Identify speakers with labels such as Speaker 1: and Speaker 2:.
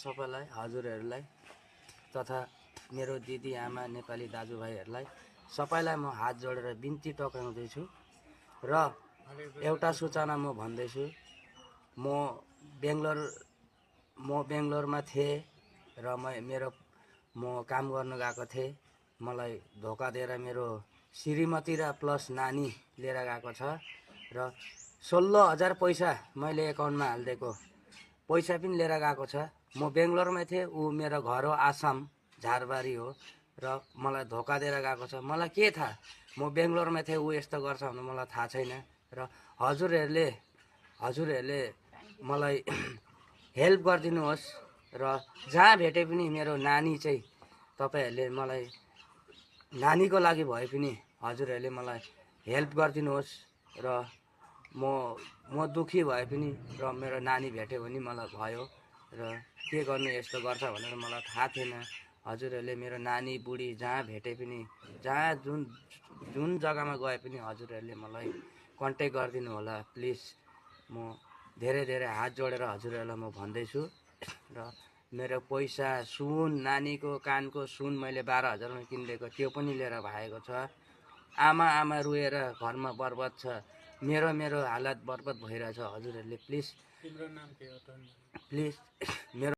Speaker 1: सबैलाई हजुरहरूलाई तथा मेरो दिदी आमा नेपाली दाजुभाइहरूलाई सबैलाई म हात जोडेर बिन्ती टक्राउँदैछु र एउटा सूचना म भन्दैछु। म बेङ्गलोरमा थिएँ र म काम गर्न गएको थिएँ। मलाई धोका दिएर मेरो श्रीमती र प्लस नानी लिएर गएको छ र 16,000 पैसा मैले एकाउन्टमा हालिदिएको पैसा पनि लिएर गएको छ। म बेङ्गलोरमै थिएँ, ऊ मेरो घर हो आसाम झारबारी हो र मलाई धोका दिएर गएको छ। मलाई के थाहा, म बेङ्गलोरमा थिएँ, ऊ यस्तो गर्छ भने मलाई थाहा छैन र हजुरहरूले मलाई हेल्प गरिदिनुहोस् र जहाँ भेटे पनि मेरो नानी चाहिँ तपाईहरूले मलाई नानीको लागि भए पनि हजुरहरूले मलाई हेल्प गरिदिनुहोस् र म दुखी भए पनि र मेरो नानी भेट्यो भने मलाई भयो र के गर्नु यस्तो गर्छ भनेर मलाई थाहा थिएन। हजुरहरूले मेरो नानी बुढी जहाँ भेटे पनि जहाँ जुन जग्गामा गए पनि हजुरहरूले मलाई कन्ट्याक्ट गरिदिनु होला प्लिज। म धेरै धेरै हात जोडेर हजुरहरूलाई म भन्दैछु र मेरो पैसा सुन नानीको कानको सुन मैले 12,000मा किनिदिएको त्यो पनि लिएर भागेको छ। आमा रुएर घरमा बर्बाद छ। मेरो हालत बर्बाद भइरहेछ। हजुरहरूले प्लिज मेरो